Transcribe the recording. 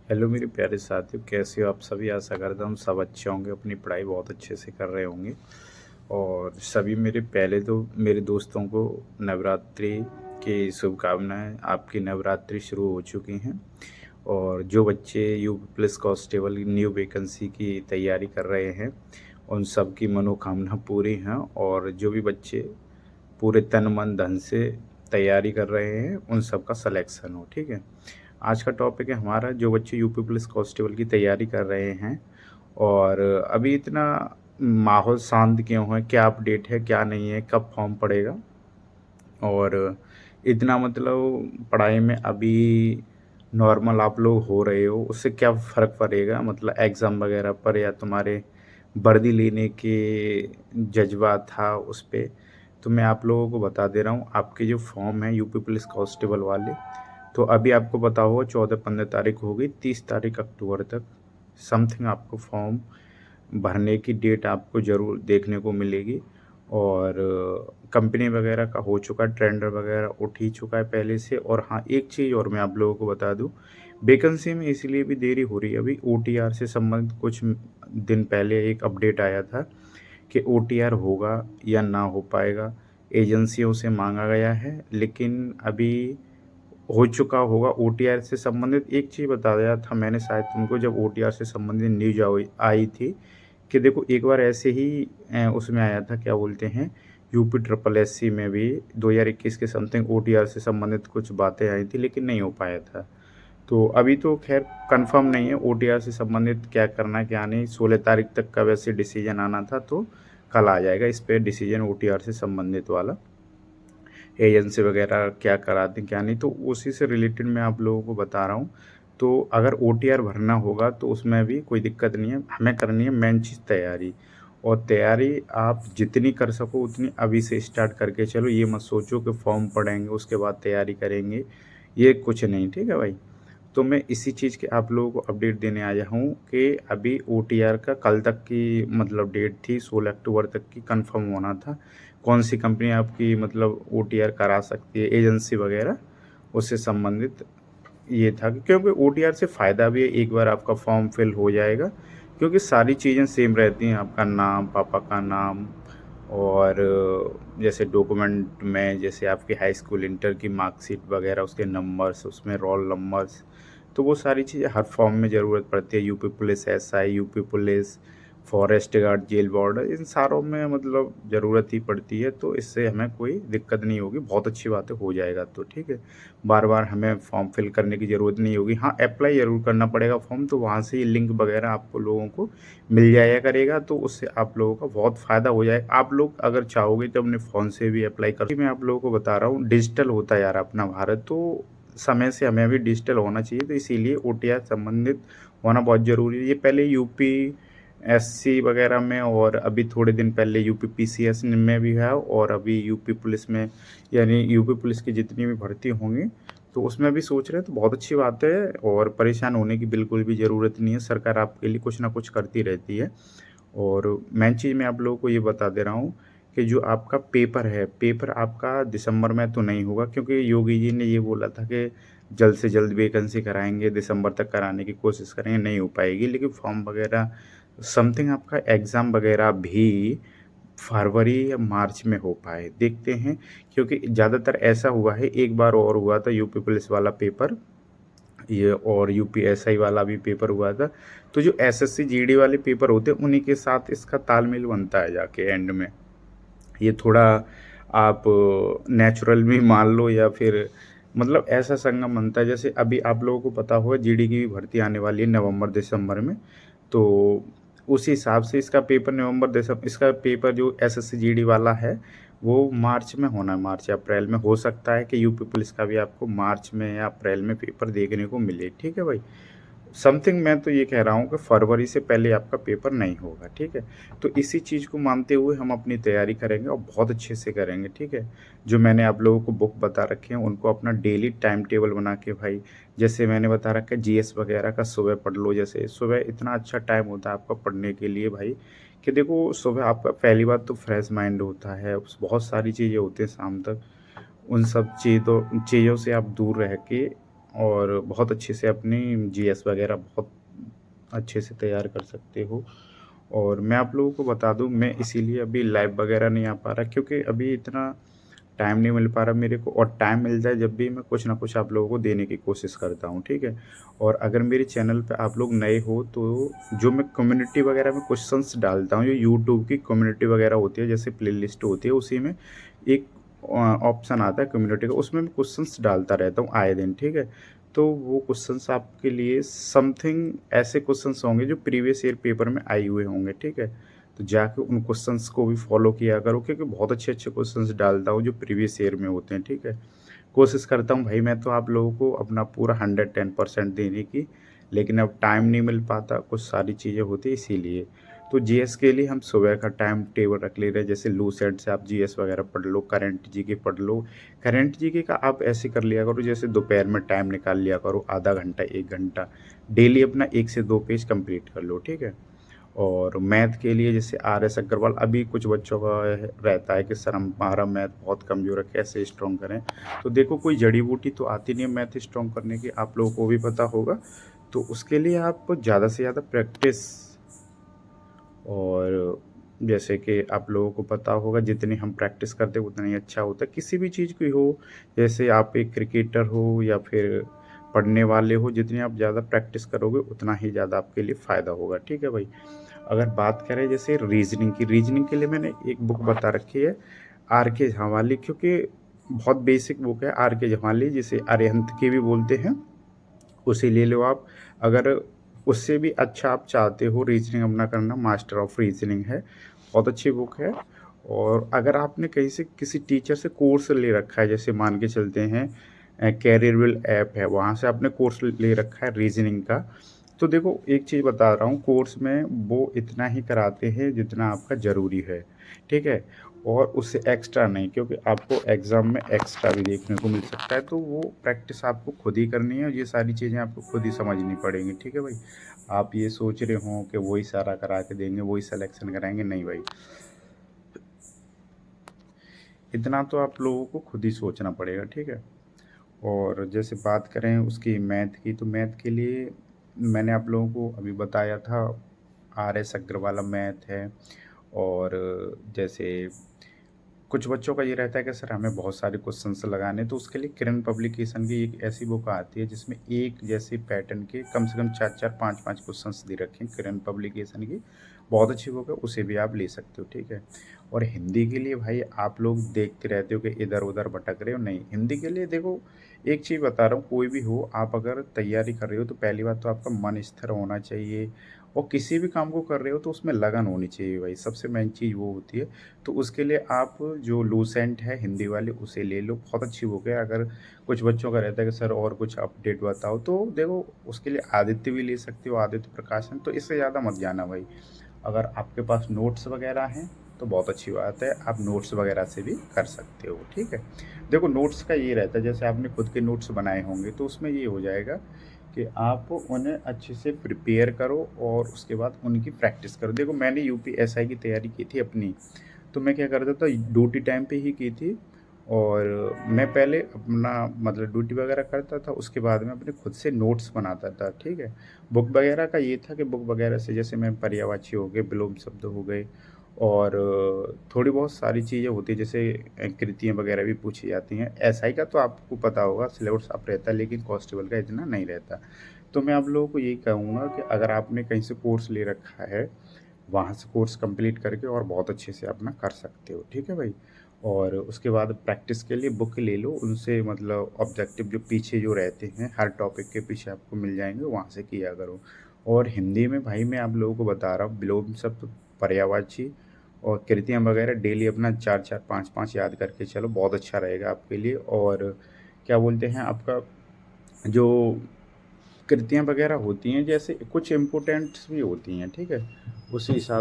Hello मेरे प्यारे साथियों, कैसे हो आप सभी। आशा करता हूँ सब अच्छे होंगे, अपनी पढ़ाई बहुत अच्छे से कर रहे होंगे। और सभी मेरे पहले तो मेरे दोस्तों को नवरात्रि की शुभकामनाएं। आपकी नवरात्रि शुरू हो चुकी हैं और जो बच्चे UP police constable new vacancy की तैयारी कर रहे हैं उन सब की मनोकामना पूरी हैं। और जो भी बच्चे पूरे तन मन धन से तैयारी कर रहे हैं उन सब का सिलेक्शन हो। ठीक है, आज का टॉपिक है हमारा जो बच्चे यूपी पुलिस कांस्टेबल की तैयारी कर रहे हैं और अभी इतना माहौल शांत क्यों है, क्या अपडेट है, क्या नहीं है, कब फॉर्म पड़ेगा और इतना मतलब पढ़ाई में अभी नॉर्मल आप लोग हो रहे हो उससे क्या फ़र्क पड़ेगा, मतलब एग्ज़ाम वगैरह पर या तुम्हारे वर्दी लेने के जज्बा था उस पे। तो मैं आप लोगों को बता दे रहा हूँ, आपके जो फॉर्म है यूपी पुलिस कांस्टेबल वाले, तो अभी आपको पता होगा 14-15 तारीख होगी, 30 तारीख अक्टूबर तक समथिंग आपको फॉर्म भरने की डेट आपको ज़रूर देखने को मिलेगी। और कंपनी वगैरह का हो चुका है, टेंडर वगैरह उठ ही चुका है पहले से। और हाँ, एक चीज़ और मैं आप लोगों को बता दूँ, वैकेंसी में इसलिए भी देरी हो रही है। अभी ओटीआर से संबंधित कुछ दिन पहले एक अपडेट आया था कि ओटीआर होगा या ना हो पाएगा, एजेंसियों से मांगा गया है, लेकिन अभी हो चुका होगा। ओटीआर से संबंधित एक चीज़ बताया था मैंने शायद तुमको, जब ओटीआर से संबंधित न्यूज़ आई थी कि देखो एक बार ऐसे ही उसमें आया था, क्या बोलते हैं, यूपी ट्रिपल एससी में भी 2021 के समथिंग ओटीआर से संबंधित कुछ बातें आई थी, लेकिन नहीं हो पाया था। तो अभी तो खैर कंफर्म नहीं है ओटीआर से संबंधित क्या करना है क्या नहीं। 16 तारीख तक का वैसे डिसीजन आना था, तो कल आ जाएगा इस पे डिसीजन ओटीआर से संबंधित वाला, एजेंसी वगैरह क्या कराते हैं क्या नहीं। तो उसी से रिलेटेड मैं आप लोगों को बता रहा हूँ। तो अगर ओटीआर भरना होगा तो उसमें भी कोई दिक्कत नहीं है, हमें करनी है मेन चीज़ तैयारी। और तैयारी आप जितनी कर सको उतनी अभी से स्टार्ट करके चलो। ये मत सोचो कि फॉर्म पढ़ेंगे उसके बाद तैयारी करेंगे, ये कुछ नहीं। ठीक है भाई, तो मैं इसी चीज़ के आप लोगों को अपडेट देने आया हूँ कि अभी ओटीआर का कल तक की मतलब डेट थी, 16 अक्टूबर तक की कंफर्म होना था। कौन सी कंपनी आपकी मतलब ओटीआर करा सकती है, एजेंसी वगैरह, उससे संबंधित ये था कि क्योंकि ओटीआर से फ़ायदा भी है, एक बार आपका फॉर्म फिल हो जाएगा क्योंकि सारी चीज़ें सेम रहती हैं। आपका नाम, पापा का नाम, और जैसे डॉक्यूमेंट में जैसे आपकी हाई स्कूल इंटर की मार्कशीट वगैरह, उसके नंबर्स, उसमें रोल नंबर्स, तो वो सारी चीज़ें हर फॉर्म में ज़रूरत पड़ती है। UP police SI, UP police forest guard, jail warder, इन सारों में मतलब ज़रूरत ही पड़ती है। तो इससे हमें कोई दिक्कत नहीं होगी, बहुत अच्छी बात है, हो जाएगा तो ठीक है। बार बार हमें फॉर्म फिल करने की ज़रूरत नहीं होगी। हाँ, अप्लाई ज़रूर करना पड़ेगा फॉर्म, तो वहाँ से ही लिंक वगैरह आपको लोगों को मिल जाया करेगा, तो उससे आप लोगों का बहुत फ़ायदा हो जाएगा। आप लोग अगर चाहोगे तो अपने फ़ोन से भी अप्लाई कर, मैं आप लोगों को बता रहा हूँ डिजिटल होता है यार अपना भारत, तो समय से हमें भी डिजिटल होना चाहिए। तो इसीलिए ओटीआर संबंधित होना बहुत ज़रूरी है। ये पहले यूपी एससी वगैरह में, और अभी थोड़े दिन पहले यूपी पीसीएस में भी है, और अभी यूपी पुलिस में, यानी यूपी पुलिस की जितनी भी भर्ती होंगी तो उसमें भी सोच रहे हैं, तो बहुत अच्छी बात है। और परेशान होने की बिल्कुल भी ज़रूरत नहीं है, सरकार आपके लिए कुछ ना कुछ करती रहती है। और मेन चीज़ मैं आप लोगों को ये बता दे रहा हूँ कि जो आपका पेपर है, पेपर आपका दिसंबर में तो नहीं होगा, क्योंकि योगी जी ने ये बोला था कि जल्द से जल्द वैकेंसी कराएंगे, दिसंबर तक कराने की कोशिश करेंगे, नहीं हो पाएगी। लेकिन फॉर्म वगैरह समथिंग आपका एग्ज़ाम वगैरह भी फरवरी या मार्च में हो पाए, देखते हैं। क्योंकि ज़्यादातर ऐसा हुआ है, एक बार और हुआ था यूपी पुलिस वाला पेपर ये, और यूपीएसआई वाला भी पेपर हुआ था। तो जो एसएससी जीडी वाले पेपर होते हैं उन्हीं के साथ इसका तालमेल बनता है जाके एंड में। ये थोड़ा आप नेचुरल भी मान लो या फिर मतलब ऐसा संगम बनता है। जैसे अभी आप लोगों को पता होगा जीडी की भी भर्ती आने वाली है नवंबर दिसंबर में, तो उसी हिसाब से इसका पेपर नवंबर दिसंबर, इसका पेपर जो एसएससी जीडी वाला है वो मार्च में होना है, मार्च या अप्रैल में। हो सकता है कि यूपी पुलिस का भी आपको मार्च में या अप्रैल में पेपर देखने को मिले। ठीक है भाई, समथिंग मैं तो ये कह रहा हूँ कि फरवरी से पहले आपका पेपर नहीं होगा। ठीक है, तो इसी चीज़ को मानते हुए हम अपनी तैयारी करेंगे और बहुत अच्छे से करेंगे। ठीक है, जो मैंने आप लोगों को बुक बता रखे हैं उनको अपना डेली टाइम टेबल बना के भाई, जैसे मैंने बता रखा है जीएस वगैरह का सुबह पढ़ लो। जैसे सुबह इतना अच्छा टाइम होता है आपका पढ़ने के लिए भाई, कि देखो सुबह आपका पहली बात तो फ्रेश माइंड होता है, बहुत सारी चीज़ें होती हैं शाम तक, उन सब चीज़ों चीज़ों से आप दूर रह के और बहुत अच्छे से अपनी जीएस वगैरह बहुत अच्छे से तैयार कर सकते हो। और मैं आप लोगों को बता दूँ, मैं इसीलिए अभी लाइव वगैरह नहीं आ पा रहा, क्योंकि अभी इतना टाइम नहीं मिल पा रहा मेरे को, और टाइम मिल जाए जब भी मैं कुछ ना कुछ आप लोगों को देने की कोशिश करता हूँ, ठीक है? और अगर मेरे चैनल पे आप लोग नए हो तो जो मैं कम्युनिटी वगैरह में क्वेश्चंस डालता हूँ, जो यूट्यूब की कम्युनिटी वगैरह होती है, जैसे प्लेलिस्ट होती है, उसी में एक ऑप्शन आता है कम्युनिटी का, उसमें मैं क्वेश्चंस डालता रहता हूँ आए दिन, ठीक है? तो वो क्वेश्चंस आपके लिए समथिंग ऐसे क्वेश्चंस होंगे जो प्रीवियस ईयर पेपर में आए हुए होंगे, ठीक है? तो जाके उन क्वेश्चंस को भी फॉलो किया करो, क्योंकि बहुत अच्छे-अच्छे क्वेश्चंस डालता हूँ जो प्रीवियस ईयर में होते हैं, ठीक है? कोशिश करता हूँ भाई मैं तो आप लोगों को अपना पूरा 110% देने की, लेकिन अब टाइम नहीं मिल पाता, कुछ सारी चीज़ें होती हैं इसीलिए। तो जीएस के लिए हम सुबह का टाइम टेबल रख ले रहे हैं, जैसे लूसेंट से आप जीएस वगैरह पढ़ लो, करंट जीके पढ़ लो। करंट जीके का आप ऐसे कर लिया करो, जैसे दोपहर में टाइम निकाल लिया करो, आधा घंटा, 1 घंटा, डेली अपना 1 से 2 पेज कंप्लीट कर लो, ठीक है? और मैथ के लिए जैसे आरएस अग्रवाल, अभी कुछ बच्चों का रहता है कि सर हमारा मैथ बहुत कमज़ोर है, कैसे स्ट्रॉन्ग करें? तो देखो, कोई जड़ी-बूटी तो आती नहीं है मैथ स्ट्रॉन्ग करने की, आप लोगों को भी पता होगा। तो उसके लिए आप ज़्यादा से ज़्यादा प्रैक्टिस, और जैसे कि आप लोगों को पता होगा जितनी हम प्रैक्टिस करते हैं उतना ही अच्छा होता है। किसी भी चीज़ की हो, जैसे आप एक क्रिकेटर हो या फिर पढ़ने वाले हो, जितनी आप ज़्यादा प्रैक्टिस करोगे उतना ही ज़्यादा आपके लिए फ़ायदा होगा, ठीक है भाई? अगर बात करें जैसे रीज़निंग के लिए मैंने एक बुक बता रखी है, आर.के. झवाली, क्योंकि बहुत बेसिक बुक है आर.के. झवाली, जिसे अरिहंत की भी बोलते हैं। उसे ले लो आप। अगर उससे भी अच्छा आप चाहते हो रीज़निंग अपना करना, मास्टर ऑफ रीज़निंग है, बहुत अच्छी बुक है। और अगर आपने कहीं से किसी टीचर से कोर्स ले रखा है, जैसे मान के चलते हैं कैरियरविल ऐप है, वहाँ से आपने कोर्स ले रखा है रीज़निंग का, तो देखो एक चीज़ बता रहा हूँ, कोर्स में वो इतना ही कराते हैं जितना आपका ज़रूरी है, ठीक है? और उससे एक्स्ट्रा नहीं, क्योंकि आपको एग्ज़ाम में एक्स्ट्रा भी देखने को मिल सकता है, तो वो प्रैक्टिस आपको खुद ही करनी है, और ये सारी चीज़ें आपको खुद ही समझनी पड़ेंगी, ठीक है भाई? आप ये सोच रहे हो कि वही सारा करा के देंगे, वही सिलेक्शन कराएँगे, नहीं भाई। इतना तो आप लोगों को खुद ही सोचना पड़ेगा, ठीक है? और जैसे बात करें उसकी मैथ की, तो मैथ के लिए मैंने आप लोगों को अभी बताया था, आर.एस. अग्रवाल मैथ है। और जैसे कुछ बच्चों का ये रहता है कि सर हमें बहुत सारे क्वेश्चंस लगाने हैं, तो उसके लिए किरण पब्लिकेशन की एक ऐसी बुक आती है जिसमें एक जैसे पैटर्न के कम से कम 4-4, 5-5 क्वेश्चंस दे रखे हैं, किरण पब्लिकेशन की। बहुत अच्छी बुक है, उसे भी आप ले सकते हो, ठीक है? और हिंदी के लिए भाई आप लोग देखते रहते हो कि इधर-उधर भटक रहे हो, नहीं, हिंदी के लिए देखो, एक चीज़ बता रहा हूँ, कोई भी हो, आप अगर तैयारी कर रहे हो तो पहली बात तो आपका मन स्थिर होना चाहिए, और किसी भी काम को कर रहे हो तो उसमें लगन होनी चाहिए भाई, सबसे मेन चीज़ वो होती है। तो उसके लिए आप जो लूसेंट है हिंदी वाली उसे ले लो, बहुत अच्छी बुक है। अगर कुछ बच्चों का रहता है कि सर और कुछ अपडेट बताओ, तो देखो उसके लिए आदित्य भी ले सकते हो, आदित्य प्रकाशन, तो इससे ज़्यादा मत जाना भाई। अगर आपके पास नोट्स वगैरह हैं तो बहुत अच्छी बात है, आप नोट्स वगैरह से भी कर सकते हो, ठीक है? देखो नोट्स का ये रहता है, जैसे आपने खुद के नोट्स बनाए होंगे तो उसमें ये हो जाएगा कि आप उन्हें अच्छे से प्रिपेयर करो और उसके बाद उनकी प्रैक्टिस करो। देखो मैंने यूपीएसआई की तैयारी की थी अपनी, तो मैं क्या करता था, ड्यूटी टाइम पे ही की थी। और मैं पहले अपना मतलब ड्यूटी वगैरह करता था, उसके बाद में अपने खुद से नोट्स बनाता था, ठीक है? बुक वगैरह का ये था कि बुक वगैरह से जैसे मैं पर्यायवाची हो गए, विलोम शब्द हो गए, और थोड़ी बहुत सारी चीज़ें होती हैं, जैसे कृतियाँ वगैरह भी पूछी जाती हैं। एसआई का तो आपको पता होगा सिलेबस आप रहता है, लेकिन कांस्टेबल का इतना नहीं रहता। तो मैं आप लोगों को यही कहूँगा कि अगर आपने कहीं से कोर्स ले रखा है, वहाँ से कोर्स कंप्लीट करके और बहुत अच्छे से अपना कर सकते हो, ठीक है भाई? और उसके बाद प्रैक्टिस के लिए बुक ले लो, उनसे मतलब ऑब्जेक्टिव जो पीछे जो रहते हैं, हर टॉपिक के पीछे आपको मिल जाएँगे, वहाँ से किया करो। और हिंदी में भाई मैं आप लोगों को बता रहा हूँ, विलोम शब्द, पर्यायवाची और कृतियाँ वगैरह डेली अपना 4-4, 5-5 याद करके चलो, बहुत अच्छा रहेगा आपके लिए। और क्या बोलते हैं, आपका जो कृतियाँ वगैरह होती हैं, जैसे कुछ इम्पोर्टेंट्स भी होती हैं, ठीक है? उसी हिसाब